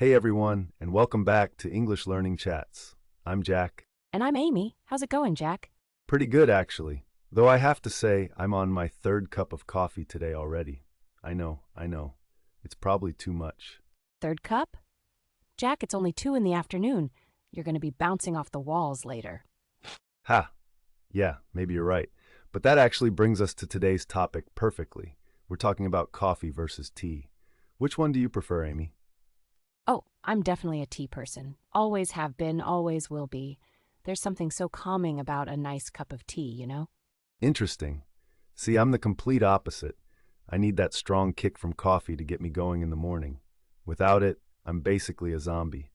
Hey everyone, and welcome back to English Learning Chats. I'm Jack. And I'm Amy. How's it going, Jack? Pretty good, actually. Though I have to say, I'm on my third cup of coffee today already. I know. It's probably too much. Third cup? Jack, it's only 2 in the afternoon. You're going to be bouncing off the walls later. Ha! Yeah, maybe you're right. But that actually brings us to today's topic perfectly. We're talking about coffee versus tea. Which one do you prefer, Amy? Oh, I'm definitely a tea person. Always have been, always will be. There's something so calming about a nice cup of tea, you know? Interesting. See, I'm the complete opposite. I need that strong kick from coffee to get me going in the morning. Without it, I'm basically a zombie.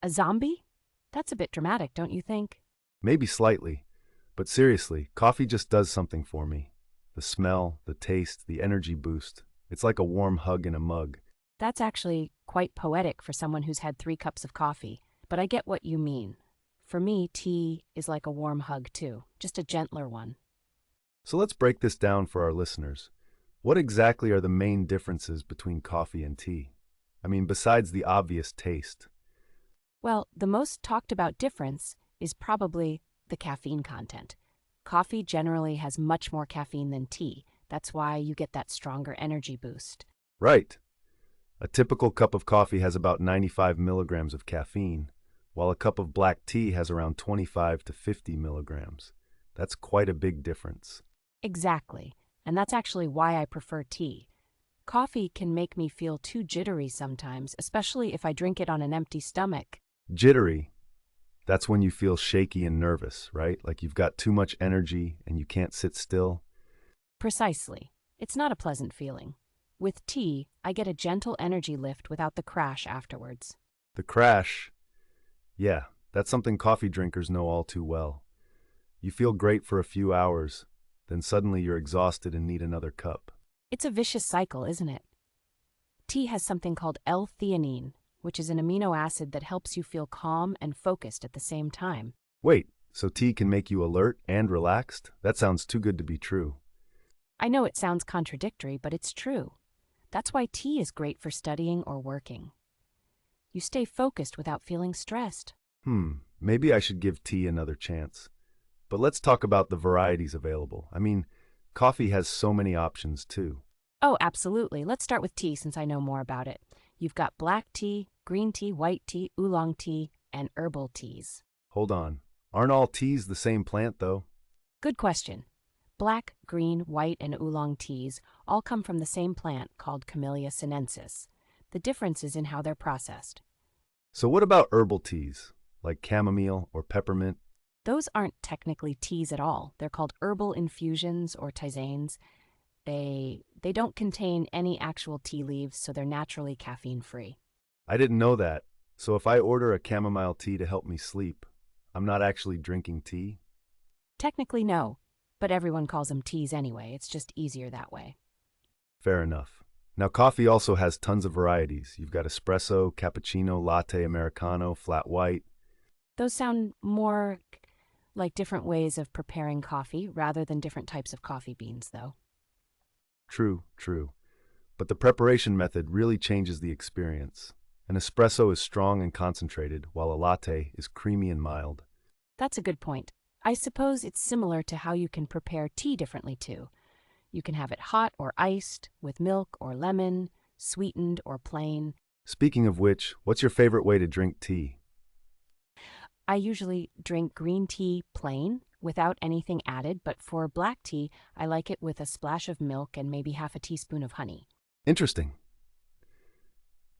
A zombie? That's a bit dramatic, don't you think? Maybe slightly, but seriously, coffee just does something for me. The smell, the taste, the energy boost. It's like a warm hug in a mug. That's actually quite poetic for someone who's had 3 cups of coffee, but I get what you mean. For me, tea is like a warm hug too, just a gentler one. So let's break this down for our listeners. What exactly are the main differences between coffee and tea? I mean, besides the obvious taste. Well, the most talked about difference is probably the caffeine content. Coffee generally has much more caffeine than tea. That's why you get that stronger energy boost. Right. A typical cup of coffee has about 95 milligrams of caffeine, while a cup of black tea has around 25 to 50 milligrams. That's quite a big difference. Exactly. And that's actually why I prefer tea. Coffee can make me feel too jittery sometimes, especially if I drink it on an empty stomach. Jittery. That's when you feel shaky and nervous, right? Like you've got too much energy and you can't sit still. Precisely. It's not a pleasant feeling. With tea, I get a gentle energy lift without the crash afterwards. The crash. Yeah, that's something coffee drinkers know all too well. You feel great for a few hours, then suddenly you're exhausted and need another cup. It's a vicious cycle, isn't it? Tea has something called L-theanine, which is an amino acid that helps you feel calm and focused at the same time. Wait, so tea can make you alert and relaxed? That sounds too good to be true. I know it sounds contradictory, but it's true. That's why tea is great for studying or working. You stay focused without feeling stressed. Maybe I should give tea another chance. But let's talk about the varieties available. I mean, coffee has so many options too. Oh, absolutely. Let's start with tea since I know more about it. You've got black tea, green tea, white tea, oolong tea, and herbal teas. Hold on. Aren't all teas the same plant though? Good question. Black, green, white, and oolong teas all come from the same plant called Camellia sinensis. The difference is in how they're processed. So what about herbal teas, like chamomile or peppermint? Those aren't technically teas at all. They're called herbal infusions or tisanes. They don't contain any actual tea leaves, so they're naturally caffeine-free. I didn't know that. So if I order a chamomile tea to help me sleep, I'm not actually drinking tea? Technically, no, but everyone calls them teas anyway. It's just easier that way. Fair enough. Now coffee also has tons of varieties. You've got espresso, cappuccino, latte, americano, flat white. Those sound more like different ways of preparing coffee rather than different types of coffee beans, though. True. But the preparation method really changes the experience. An espresso is strong and concentrated, while a latte is creamy and mild. That's a good point. I suppose it's similar to how you can prepare tea differently, too. You can have it hot or iced, with milk or lemon, sweetened or plain. Speaking of which, what's your favorite way to drink tea? I usually drink green tea plain, without anything added, but for black tea, I like it with a splash of milk and maybe half a teaspoon of honey. Interesting.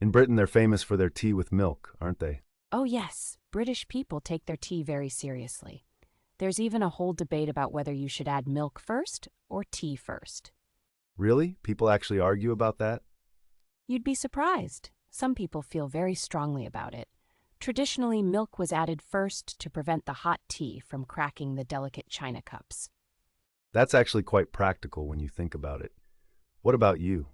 In Britain, they're famous for their tea with milk, aren't they? Oh yes, British people take their tea very seriously. There's even a whole debate about whether you should add milk first or tea first. Really? People actually argue about that? You'd be surprised. Some people feel very strongly about it. Traditionally, milk was added first to prevent the hot tea from cracking the delicate china cups. That's actually quite practical when you think about it. What about you?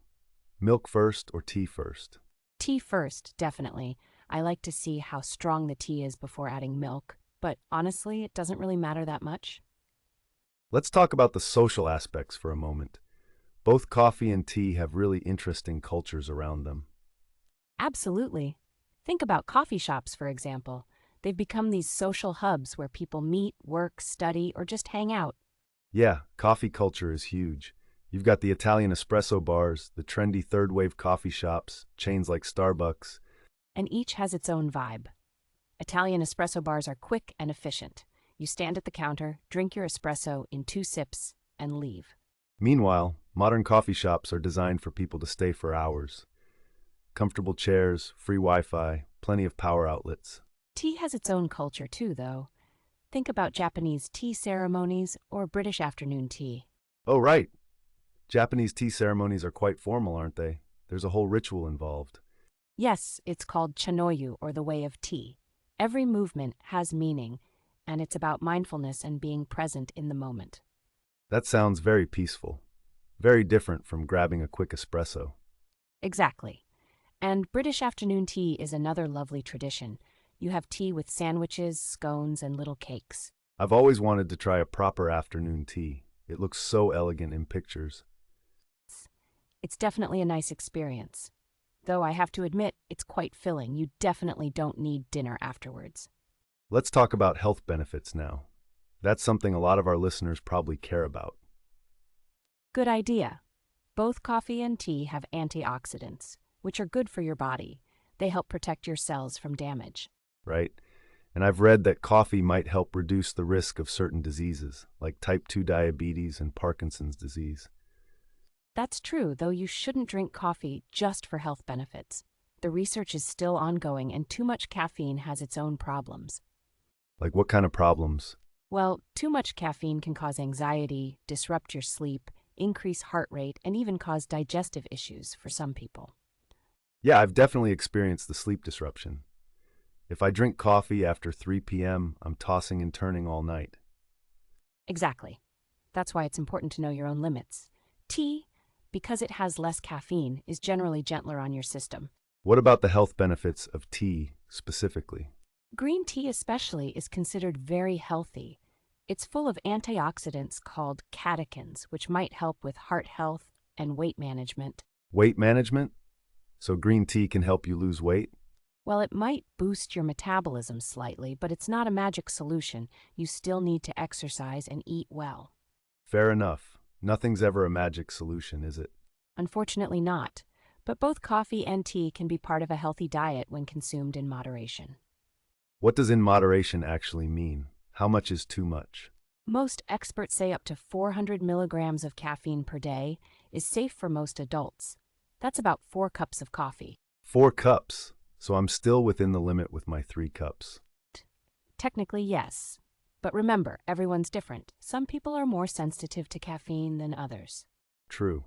Milk first or tea first? Tea first, definitely. I like to see how strong the tea is before adding milk, but honestly, it doesn't really matter that much. Let's talk about the social aspects for a moment. Both coffee and tea have really interesting cultures around them. Absolutely. Think about coffee shops, for example. They've become these social hubs where people meet, work, study, or just hang out. Yeah, coffee culture is huge. You've got the Italian espresso bars, the trendy third wave coffee shops, chains like Starbucks. And each has its own vibe. Italian espresso bars are quick and efficient. You stand at the counter, drink your espresso in 2 sips, and leave. Meanwhile, modern coffee shops are designed for people to stay for hours. Comfortable chairs, free Wi Fi, plenty of power outlets. Tea has its own culture too, though. Think about Japanese tea ceremonies or British afternoon tea. Oh, right. Japanese tea ceremonies are quite formal, aren't they? There's a whole ritual involved. Yes, it's called chanoyu, or the way of tea. Every movement has meaning, and it's about mindfulness and being present in the moment. That sounds very peaceful. Very different from grabbing a quick espresso. Exactly. And British afternoon tea is another lovely tradition. You have tea with sandwiches, scones, and little cakes. I've always wanted to try a proper afternoon tea. It looks so elegant in pictures. It's definitely a nice experience. Though I have to admit, it's quite filling. You definitely don't need dinner afterwards. Let's talk about health benefits now. That's something a lot of our listeners probably care about, Good idea. Both coffee and tea have antioxidants, which are good for your body. They help protect your cells from damage. right? And I've read that coffee might help reduce the risk of certain diseases, like type 2 diabetes and Parkinson's disease. That's true, though you shouldn't drink coffee just for health benefits. The research is still ongoing, and too much caffeine has its own problems. Like what kind of problems? Well, too much caffeine can cause anxiety, disrupt your sleep, increase heart rate, and even cause digestive issues for some people. Yeah, I've definitely experienced the sleep disruption. If I drink coffee after 3 p.m., I'm tossing and turning all night. Exactly. That's why it's important to know your own limits. Tea, because it has less caffeine, is generally gentler on your system. What about the health benefits of tea specifically? Green tea especially is considered very healthy. It's full of antioxidants called catechins, which might help with heart health and weight management. Weight management? So green tea can help you lose weight? Well, it might boost your metabolism slightly, but it's not a magic solution. You still need to exercise and eat well. Fair enough. Nothing's ever a magic solution, is it? Unfortunately not, but both coffee and tea can be part of a healthy diet when consumed in moderation. What does in moderation actually mean? How much is too much? Most experts say up to 400 milligrams of caffeine per day is safe for most adults. That's about 4 cups of coffee. 4 cups. So I'm still within the limit with my 3 cups. Technically, yes. But remember, everyone's different. Some people are more sensitive to caffeine than others. True.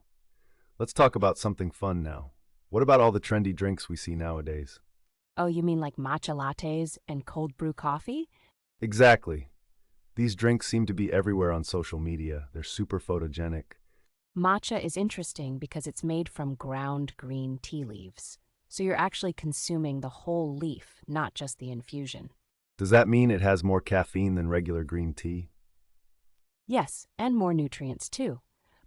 Let's talk about something fun now. What about all the trendy drinks we see nowadays? Oh, you mean like matcha lattes and cold brew coffee? Exactly. These drinks seem to be everywhere on social media. They're super photogenic. Matcha is interesting because it's made from ground green tea leaves. So you're actually consuming the whole leaf, not just the infusion. Does that mean it has more caffeine than regular green tea? Yes, and more nutrients too.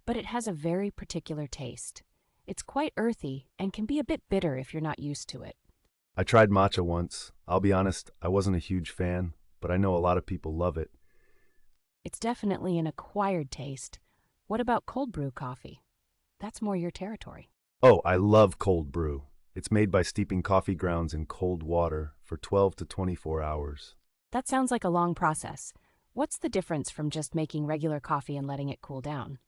But it has a very particular taste. It's quite earthy and can be a bit bitter if you're not used to it. I tried matcha once. I'll be honest, I wasn't a huge fan, but I know a lot of people love it. It's definitely an acquired taste. What about cold brew coffee? That's more your territory. Oh, I love cold brew. It's made by steeping coffee grounds in cold water for 12 to 24 hours. That sounds like a long process. What's the difference from just making regular coffee and letting it cool down?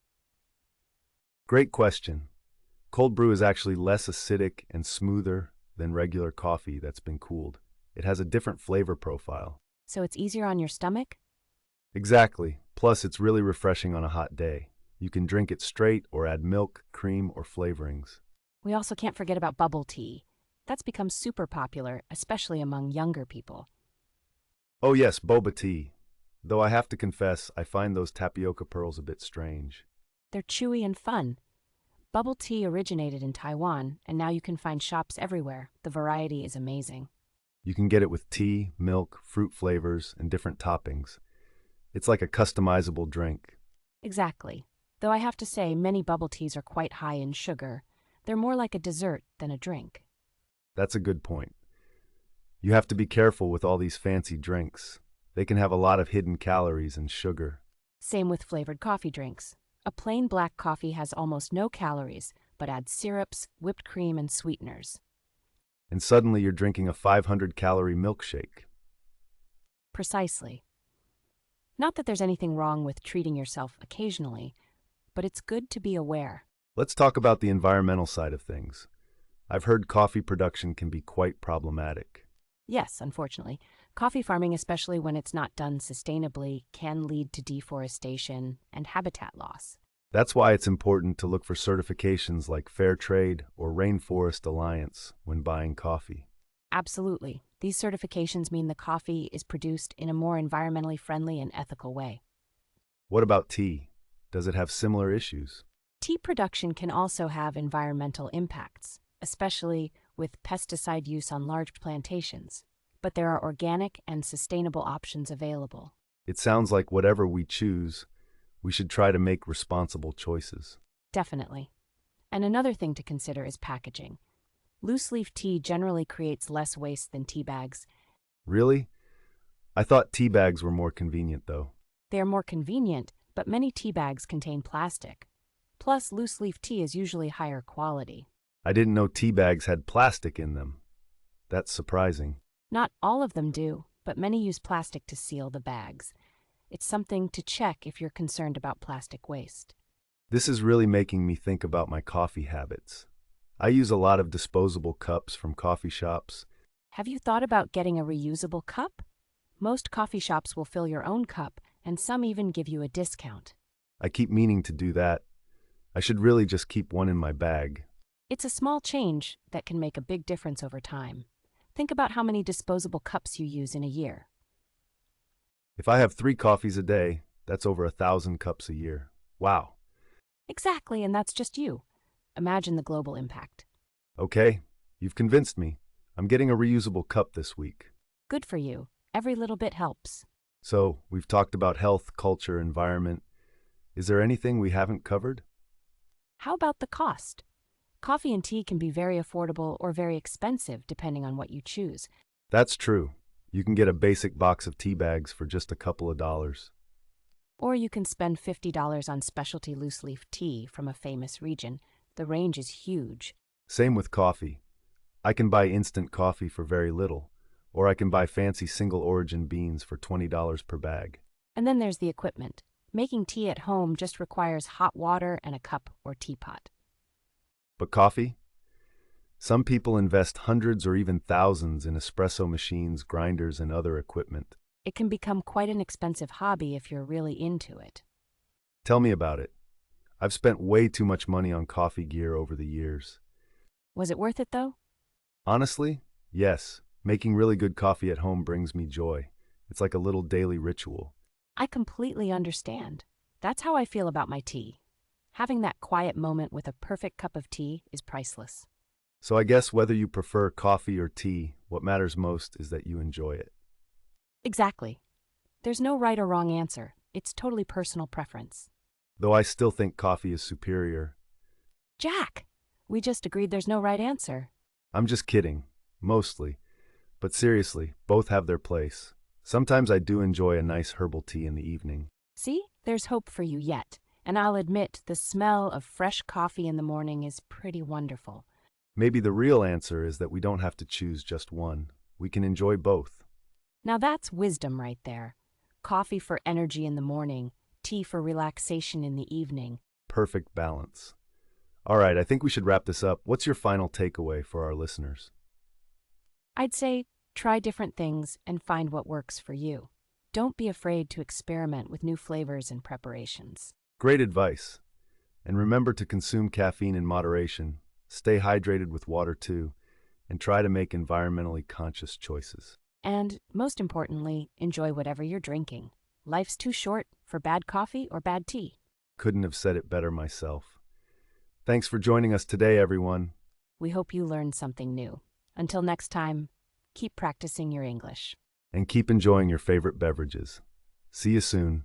Great question. Cold brew is actually less acidic and smoother than regular coffee that's been cooled. It has a different flavor profile. So it's easier on your stomach? Exactly. Plus, it's really refreshing on a hot day. You can drink it straight or add milk, cream, or flavorings. We also can't forget about bubble tea. That's become super popular, especially among younger people. Oh yes, boba tea. Though I have to confess, I find those tapioca pearls a bit strange. They're chewy and fun. Bubble tea originated in Taiwan, and now you can find shops everywhere. The variety is amazing. You can get it with tea, milk, fruit flavors, and different toppings. It's like a customizable drink. Exactly. Though I have to say, many bubble teas are quite high in sugar. They're more like a dessert than a drink. That's a good point. You have to be careful with all these fancy drinks. They can have a lot of hidden calories and sugar. Same with flavored coffee drinks. A plain black coffee has almost no calories, but adds syrups, whipped cream, and sweeteners. And suddenly you're drinking a 500-calorie milkshake. Precisely. Not that there's anything wrong with treating yourself occasionally, but it's good to be aware. Let's talk about the environmental side of things. I've heard coffee production can be quite problematic. Yes, unfortunately, coffee farming, especially when it's not done sustainably, can lead to deforestation and habitat loss. That's why it's important to look for certifications like Fair Trade or Rainforest Alliance when buying coffee. Absolutely. These certifications mean the coffee is produced in a more environmentally friendly and ethical way. What about tea? Does it have similar issues? Tea production can also have environmental impacts, especially with pesticide use on large plantations. But there are organic and sustainable options available. It sounds like whatever we choose, we should try to make responsible choices. Definitely. And another thing to consider is packaging. Loose-leaf tea generally creates less waste than tea bags. Really? I thought tea bags were more convenient, though. They are more convenient, but many tea bags contain plastic. Plus, loose-leaf tea is usually higher quality. I didn't know tea bags had plastic in them. That's surprising. Not all of them do, but many use plastic to seal the bags. It's something to check if you're concerned about plastic waste. This is really making me think about my coffee habits. I use a lot of disposable cups from coffee shops. Have you thought about getting a reusable cup? Most coffee shops will fill your own cup, and some even give you a discount. I keep meaning to do that. I should really just keep one in my bag. It's a small change that can make a big difference over time. Think about how many disposable cups you use in a year. If I have 3 coffees a day, that's over 1,000 cups a year. Wow. Exactly, and that's just you. Imagine the global impact. Okay, you've convinced me. I'm getting a reusable cup this week. Good for you. Every little bit helps. So, we've talked about health, culture, environment. Is there anything we haven't covered? How about the cost? Coffee and tea can be very affordable or very expensive depending on what you choose. That's true. You can get a basic box of tea bags for just a couple of dollars. Or you can spend $50 on specialty loose-leaf tea from a famous region. The range is huge. Same with coffee. I can buy instant coffee for very little, or I can buy fancy single-origin beans for $20 per bag. And then there's the equipment. Making tea at home just requires hot water and a cup or teapot. But coffee? Some people invest hundreds or even thousands in espresso machines, grinders, and other equipment. It can become quite an expensive hobby if you're really into it. Tell me about it. I've spent way too much money on coffee gear over the years. Was it worth it, though? Honestly, yes. Making really good coffee at home brings me joy. It's like a little daily ritual. I completely understand. That's how I feel about my tea. Having that quiet moment with a perfect cup of tea is priceless. So I guess whether you prefer coffee or tea, what matters most is that you enjoy it. Exactly. There's no right or wrong answer. It's totally personal preference. Though I still think coffee is superior. Jack, we just agreed there's no right answer. I'm just kidding, mostly. But seriously, both have their place. Sometimes I do enjoy a nice herbal tea in the evening. See, there's hope for you yet. And I'll admit, the smell of fresh coffee in the morning is pretty wonderful. Maybe the real answer is that we don't have to choose just one. We can enjoy both. Now that's wisdom right there. Coffee for energy in the morning, tea for relaxation in the evening. Perfect balance. All right, I think we should wrap this up. What's your final takeaway for our listeners? I'd say try different things and find what works for you. Don't be afraid to experiment with new flavors and preparations. Great advice. And remember to consume caffeine in moderation, stay hydrated with water too, and try to make environmentally conscious choices. And, most importantly, enjoy whatever you're drinking. Life's too short for bad coffee or bad tea. Couldn't have said it better myself. Thanks for joining us today, everyone. We hope you learned something new. Until next time, keep practicing your English. And keep enjoying your favorite beverages. See you soon.